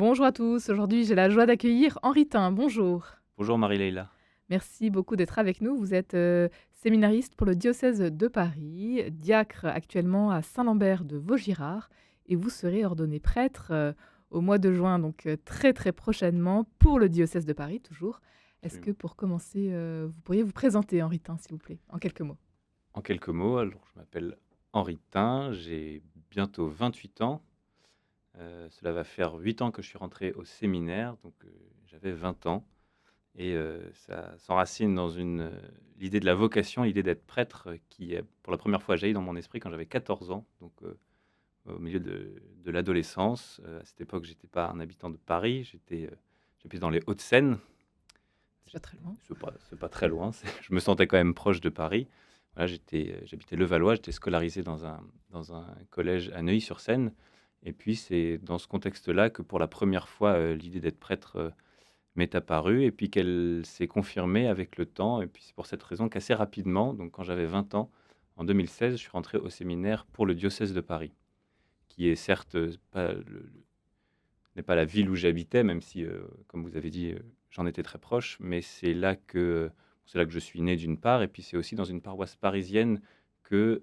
Bonjour à tous, aujourd'hui j'ai la joie d'accueillir Henri Tin. Bonjour. Bonjour Marie-Leila. Merci beaucoup d'être avec nous. Vous êtes séminariste pour le diocèse de Paris, diacre actuellement à Saint-Lambert de Vaugirard et vous serez ordonné prêtre au mois de juin, donc très très prochainement pour le diocèse de Paris toujours. Est-ce que Absolument. pour commencer, vous pourriez vous présenter Henri Tin s'il vous plaît, en quelques mots? En quelques mots, alors je m'appelle Henri Tin, j'ai bientôt 28 ans. Cela va faire 8 ans que je suis rentré au séminaire, donc j'avais 20 ans. Et ça s'enracine dans l'idée de la vocation, l'idée d'être prêtre, qui est pour la première fois jailli dans mon esprit quand j'avais 14 ans, donc au milieu de l'adolescence. À cette époque, j'étais pas un habitant de Paris, j'habitais dans les Hauts-de-Seine. C'est pas très loin. C'est pas très loin, je me sentais quand même proche de Paris. Voilà, j'habitais Levallois, j'étais scolarisé dans un collège à Neuilly-sur-Seine et puis c'est dans ce contexte-là que pour la première fois, l'idée d'être prêtre, m'est apparue et puis qu'elle s'est confirmée avec le temps et puis c'est pour cette raison qu'assez rapidement, donc quand j'avais 20 ans, en 2016, je suis rentré au séminaire pour le diocèse de Paris, qui est certes, pas le n'est pas la ville où j'habitais, même si, comme vous avez dit, j'en étais très proche, mais c'est là que je suis né d'une part, et puis c'est aussi dans une paroisse parisienne que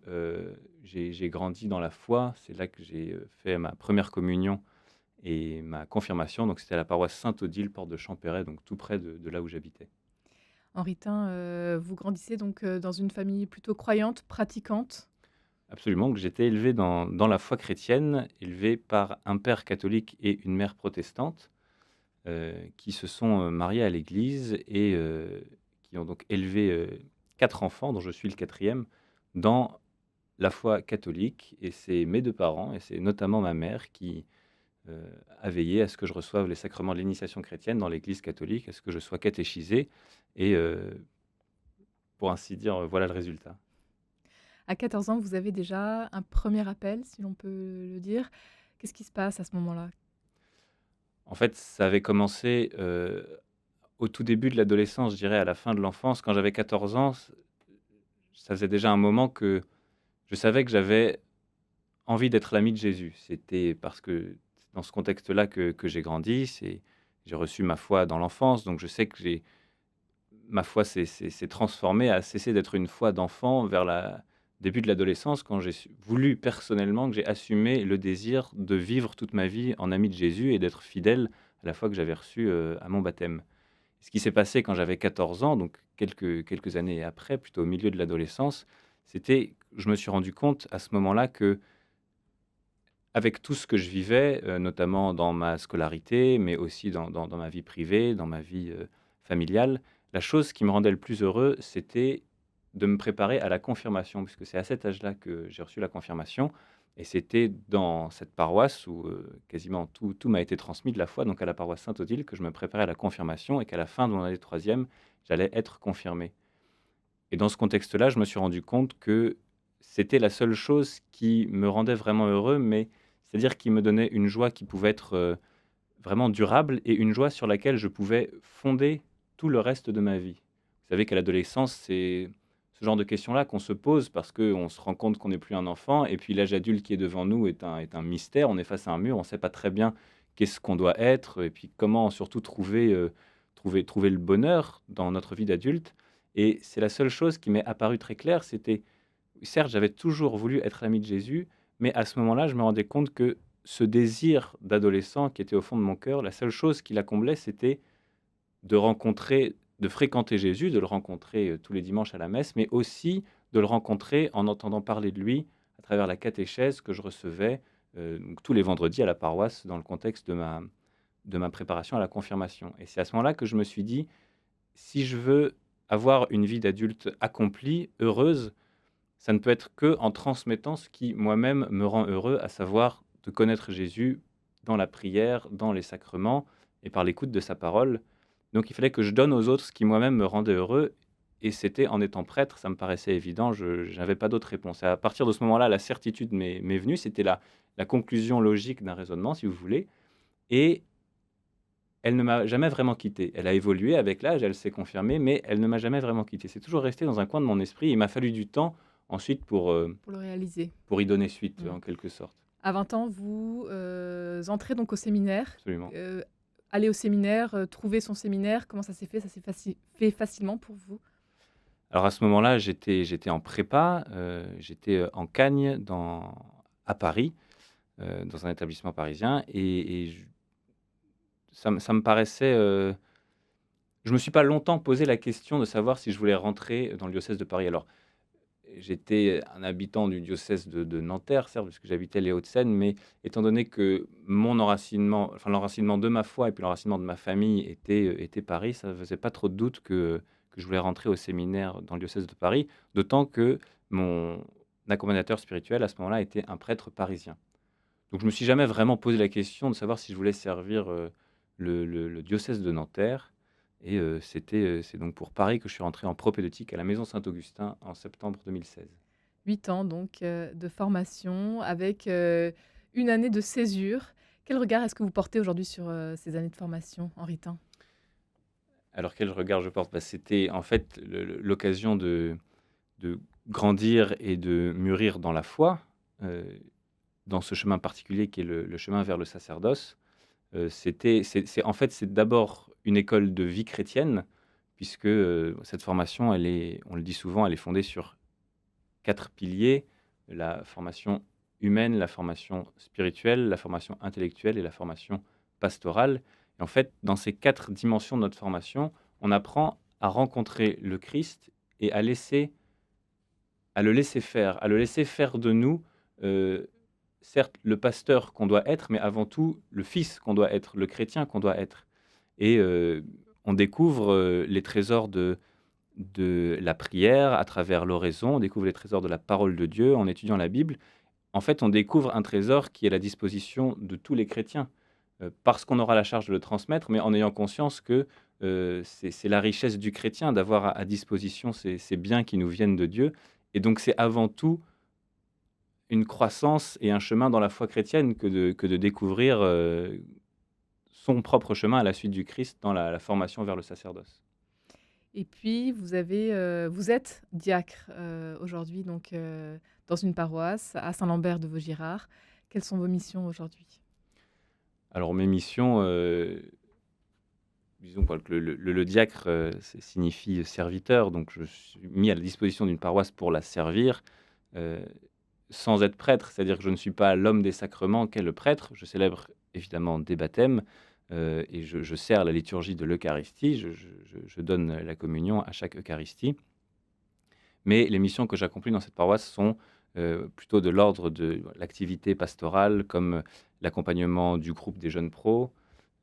j'ai grandi dans la foi. C'est là que j'ai fait ma première communion et ma confirmation. Donc c'était à la paroisse Sainte-Odile, porte de Champéret, donc tout près de là où j'habitais. Henri Tin, vous grandissez donc dans une famille plutôt croyante, pratiquante? Absolument, que j'étais élevé dans la foi chrétienne, élevé par un père catholique et une mère protestante. Qui se sont, mariés à l'église et qui ont donc élevé, 4 enfants, dont je suis le quatrième, dans la foi catholique et c'est mes 2 parents et c'est notamment ma mère qui, heu, a veillé à ce que je reçoive les sacrements de l'initiation chrétienne dans l'église catholique, à ce que je sois catéchisé et pour ainsi dire, voilà le résultat. À 14 ans, vous avez déjà un premier appel, si l'on peut le dire. Qu'est-ce qui se passe à ce moment-là? En fait, ça avait commencé, au tout début de l'adolescence, je dirais à la fin de l'enfance. Quand j'avais 14 ans, ça faisait déjà un moment que je savais que j'avais envie d'être l'ami de Jésus. C'était parce que c'est dans ce contexte-là que j'ai grandi, j'ai reçu ma foi dans l'enfance, donc je sais que ma foi s'est transformée, a cessé d'être une foi d'enfant vers la début de l'adolescence, quand voulu personnellement, que j'ai assumé le désir de vivre toute ma vie en ami de Jésus et d'être fidèle à la foi que j'avais reçue, à mon baptême. Ce qui s'est passé quand j'avais 14 ans, donc quelques années après, plutôt au milieu de l'adolescence, je me suis rendu compte à ce moment-là que avec tout ce que je vivais, notamment dans ma scolarité, mais aussi dans ma vie privée, dans ma vie, familiale, la chose qui me rendait le plus heureux, c'était de me préparer à la confirmation, puisque c'est à cet âge-là que j'ai reçu la confirmation et c'était dans cette paroisse où, quasiment tout m'a été transmis de la foi, donc à la paroisse Sainte-Odile, que je me préparais à la confirmation et qu'à la fin de mon année de 3 j'allais être confirmé. Et dans ce contexte-là, je me suis rendu compte que c'était la seule chose qui me rendait vraiment heureux, mais c'est-à-dire qui me donnait une joie qui pouvait être, vraiment durable et une joie sur laquelle je pouvais fonder tout le reste de ma vie. Vous savez qu'à l'adolescence, c'est ce genre de questions-là qu'on se pose parce qu'on se rend compte qu'on n'est plus un enfant et puis l'âge adulte qui est devant nous est un mystère. On est face à un mur, on ne sait pas très bien qu'est-ce qu'on doit être et puis comment surtout trouver le bonheur dans notre vie d'adulte. Et c'est la seule chose qui m'est apparue très claire, c'était certes, j'avais toujours voulu être l'ami de Jésus, mais à ce moment-là, je me rendais compte que ce désir d'adolescent qui était au fond de mon cœur, la seule chose qui la comblait, c'était de fréquenter Jésus, de le rencontrer, tous les dimanches à la messe, mais aussi de le rencontrer en entendant parler de lui à travers la catéchèse que je recevais, donc tous les vendredis à la paroisse dans le contexte de ma préparation à la confirmation et c'est à ce moment-là que je me suis dit: «Si je veux avoir une vie d'adulte accomplie, heureuse, ça ne peut être que en transmettant ce qui moi-même me rend heureux, à savoir de connaître Jésus dans la prière, dans les sacrements et par l'écoute de sa parole. Donc il fallait que je donne aux autres ce qui moi-même me rendait heureux et c'était en étant prêtre, ça me paraissait évident, je n'avais pas d'autre réponse. Et à partir de ce moment-là, la certitude m'est venue, c'était la conclusion logique d'un raisonnement, si vous voulez et elle ne m'a jamais vraiment quitté. Elle a évolué avec l'âge, elle s'est confirmée, mais elle ne m'a jamais vraiment quitté. C'est toujours resté dans un coin de mon esprit. Il m'a fallu du temps ensuite Pour le réaliser. pour y donner suite, Mmh. en quelque sorte. À 20 ans, vous, entrez donc au séminaire. Absolument. Heu, Aller au séminaire, trouver son séminaire, comment ça s'est fait? Ça s'est fait facilement pour vous? Alors à ce moment-là, j'étais en prépa, j'étais, en Cagne à Paris, dans un établissement parisien et ça me paraissait, je me suis pas longtemps posé la question de savoir si je voulais rentrer dans le diocèse de Paris. Alors, j'étais un habitant du diocèse de Nanterre, certes, puisque j'habitais les Hauts-de-Seine, mais étant donné que mon enracinement, enfin l'enracinement de ma foi et puis l'enracinement de ma famille était Paris, ça ne faisait pas trop de doute que je voulais rentrer au séminaire dans le diocèse de Paris, d'autant que mon accompagnateur spirituel, à ce moment-là, était un prêtre parisien. Donc je me suis jamais vraiment posé la question de savoir si je voulais servir, le diocèse de Nanterre et c'est donc pour Paris que je suis rentré en propédeutique à la Maison Saint-Augustin en septembre 2016. 8 ans donc, de formation avec, 1 année de césure. Quel regard est-ce que vous portez aujourd'hui sur, ces années de formation, Henri Tin? Alors quel regard je porte? Bah, c'était en fait l'occasion de grandir et de mûrir dans la foi, heu, dans ce chemin particulier qui est le chemin vers le sacerdoce. C'est en fait, c'est d'abord une école de vie chrétienne puisque, cette formation, elle est, on le dit souvent, elle est fondée sur 4 piliers: la formation humaine, la formation spirituelle, la formation intellectuelle et la formation pastorale. Et en fait, dans ces 4 dimensions de notre formation, on apprend à rencontrer le Christ et à le laisser faire de nous, heu, certes le pasteur qu'on doit être, mais avant tout le fils qu'on doit être, le chrétien qu'on doit être. Et on découvre, les trésors de la prière à travers l'oraison, on découvre les trésors de la parole de Dieu en étudiant la Bible. En fait, on découvre un trésor qui est à la disposition de tous les chrétiens, parce qu'on aura la charge de le transmettre, mais en ayant conscience que, c'est la richesse du chrétien d'avoir à disposition ces biens qui nous viennent de Dieu. Et donc c'est avant tout une croissance et un chemin dans la foi chrétienne que de découvrir, son propre chemin à la suite du Christ dans la formation vers le sacerdoce. Et puis vous êtes diacre, aujourd'hui donc, dans une paroisse à Saint-Lambert de Vaugirard. Quelles sont vos missions aujourd'hui? Alors mes missions, disons quoi, que le diacre, signifie serviteur, donc je suis mis à la disposition d'une paroisse pour la servir, heu, sans être prêtre. C'est-à-dire que je ne suis pas l'homme des sacrements qu'est le prêtre. Je célèbre évidemment des baptêmes, et je sers la liturgie de l'Eucharistie. Je donne la communion à chaque Eucharistie. Mais les missions que j'accomplis dans cette paroisse sont, plutôt de l'ordre de l'activité pastorale, comme l'accompagnement du groupe des jeunes pros.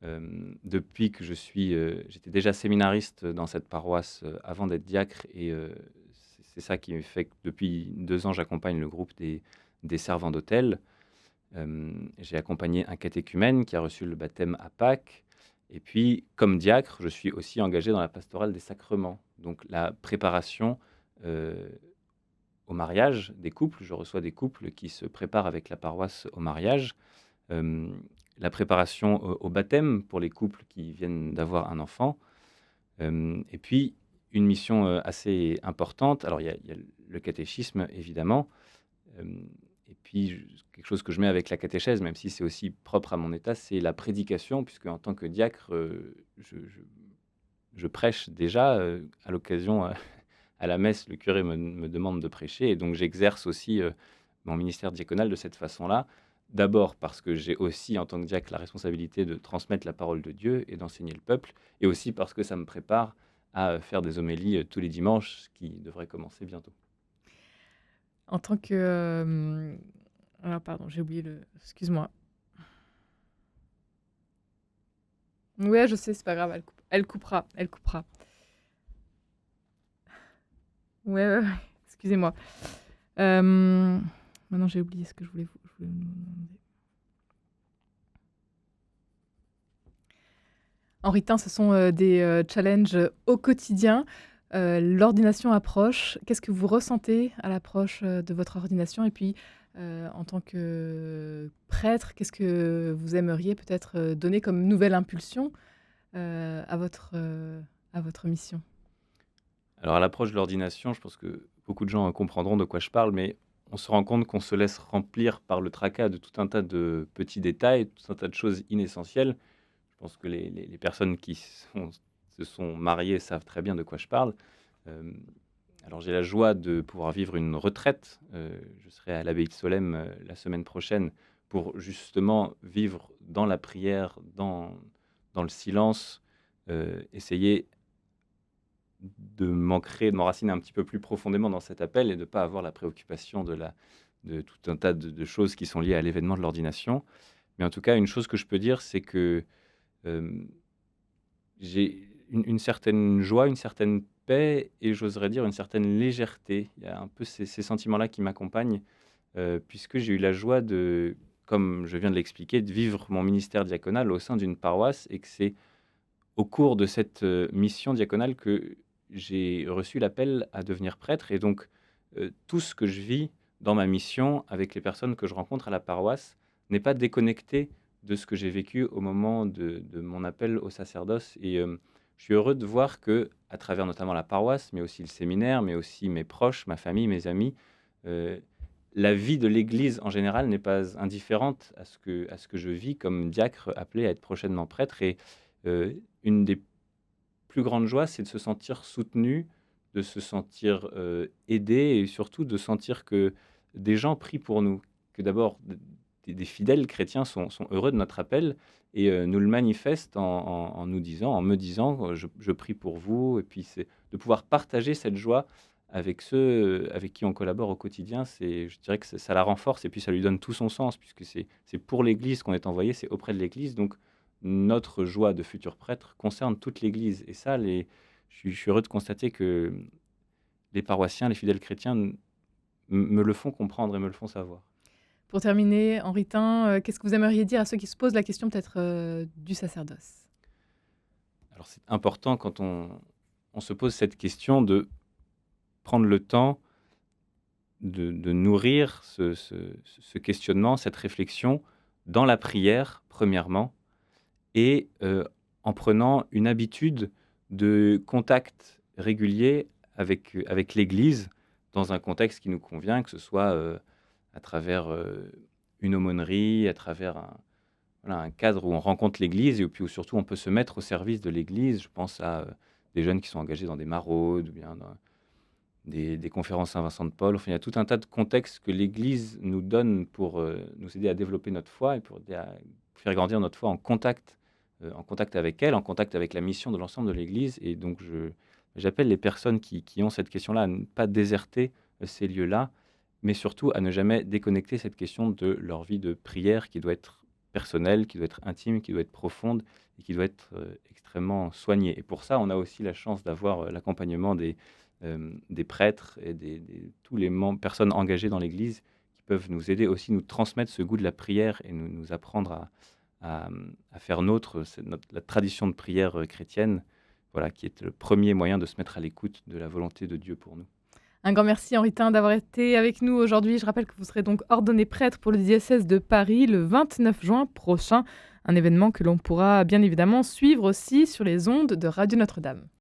Depuis que j'étais déjà séminariste dans cette paroisse, avant d'être diacre, et c'est ça qui fait que depuis 2 ans, j'accompagne le groupe des servants d'autel. J'ai accompagné un catéchumène qui a reçu le baptême à Pâques, et puis comme diacre, je suis aussi engagé dans la pastorale des sacrements. Donc la préparation, heu, au mariage des couples. Je reçois des couples qui se préparent avec la paroisse au mariage. Hem, la préparation au baptême pour les couples qui viennent d'avoir un enfant. Et puis une mission, assez importante, alors il y a le catéchisme évidemment, hem et puis quelque chose que je mets avec la catéchèse, même si c'est aussi propre à mon état, c'est la prédication, puisque en tant que diacre, je prêche déjà, à l'occasion, à la messe, le curé me demande de prêcher, et donc j'exerce aussi, mon ministère diaconal de cette façon-là. D'abord parce que j'ai aussi, en tant que diacre, la responsabilité de transmettre la parole de Dieu et d'enseigner le peuple, et aussi parce que ça me prépare à, faire des homélies, tous les dimanches, ce qui devrait commencer bientôt. En tant que, alors pardon, j'ai oublié le excuse-moi. Ouais, je sais, c'est pas grave, elle coupera, elle coupera. Ouais, ouais, ouais, excusez-moi. Maintenant j'ai oublié ce que je voulais vous demander. Henri Tin, ce sont, des, challenges, au quotidien. L'ordination approche. Qu'est-ce que vous ressentez à l'approche, de votre ordination? Et puis, en tant que prêtre, qu'est-ce que vous aimeriez peut-être, donner comme nouvelle impulsion, à votre mission? Alors à l'approche de l'ordination, je pense que beaucoup de gens comprendront de quoi je parle, mais on se rend compte qu'on se laisse remplir par le tracas de tout un tas de petits détails, tout un tas de choses inessentielles. Je pense que les personnes qui se sont mariées savent très bien de quoi je parle. Hem, alors j'ai la joie de pouvoir vivre une retraite. Je serai à l'abbaye de Solesmes, la semaine prochaine pour justement vivre dans la prière, dans le silence, essayer de m'ancrer, de m'enraciner un petit peu plus profondément dans cet appel et de ne pas avoir la préoccupation de tout un tas de choses qui sont liées à l'événement de l'ordination. Mais en tout cas, une chose que je peux dire, c'est que, hem, j'ai une certaine joie, une certaine paix et j'oserais dire une certaine légèreté. Il y a un peu ces sentiments-là qui m'accompagnent, puisque j'ai eu la joie de, comme je viens de l'expliquer, de vivre mon ministère diaconal au sein d'une paroisse et que c'est au cours de cette, mission diaconale que j'ai reçu l'appel à devenir prêtre et donc, tout ce que je vis dans ma mission avec les personnes que je rencontre à la paroisse n'est pas déconnecté de ce que j'ai vécu au moment de mon appel au sacerdoce et je suis heureux de voir que à travers notamment la paroisse, mais aussi le séminaire, mais aussi mes proches, ma famille, mes amis, heu, la vie de l'Église en général n'est pas indifférente à ce que je vis comme diacre appelé à être prochainement prêtre et une des plus grandes joies, c'est de se sentir soutenu, de se sentir, aidé et surtout de sentir que des gens prient pour nous. Que d'abord des fidèles chrétiens sont heureux de notre appel et nous le manifestent en nous disant en me disant: Je prie pour vous» et puis c'est de pouvoir partager cette joie avec ceux, avec qui on collabore au quotidien, c'est je dirais que ça la renforce et puis ça lui donne tout son sens puisque c'est pour l'Église qu'on est envoyé, c'est auprès de l'Église donc notre joie de futur prêtre concerne toute l'Église et ça, je suis heureux de constater que les paroissiens, les fidèles chrétiens me le font comprendre et me le font savoir. Pour terminer, Henritin, qu'est-ce que vous aimeriez dire à ceux qui se posent la question peut-être, du sacerdoce? Alors c'est important quand on se pose cette question de prendre le temps de nourrir ce questionnement, cette réflexion dans la prière, premièrement, et en prenant une habitude de contact régulier avec l'Église dans un contexte qui nous convient, que ce soit, à travers, une aumônerie, à travers un cadre où on rencontre l'Église et puis où surtout on peut se mettre au service de l'Église. Je pense à, des jeunes qui sont engagés dans des maraudes ou bien dans des conférences Saint-Vincent de Paul. Enfin, il y a tout un tas de contextes que l'Église nous donne pour, nous aider à développer notre foi et pour aider à faire grandir notre foi en contact avec elle, en contact avec la mission de l'ensemble de l'Église et donc j'appelle les personnes qui ont cette question-là à ne pas déserter, ces lieux-là, mais surtout à ne jamais déconnecter cette question de leur vie de prière qui doit être personnelle, qui doit être intime, qui doit être profonde et qui doit être, extrêmement soignée et pour ça, on a aussi la chance d'avoir, l'accompagnement des prêtres et des tous les membres personnes engagées dans l'Église qui peuvent nous aider aussi, nous transmettre ce goût de la prière et nous apprendre à faire nôtre la tradition de prière, chrétienne, voilà, qui est le premier moyen de se mettre à l'écoute de la volonté de Dieu pour nous. Un grand merci, Henritin, d'avoir été avec nous aujourd'hui. Je rappelle que vous serez donc ordonné prêtre pour le diocèse de Paris le 29 juin prochain, un événement que l'on pourra bien évidemment suivre aussi sur les ondes de Radio Notre-Dame.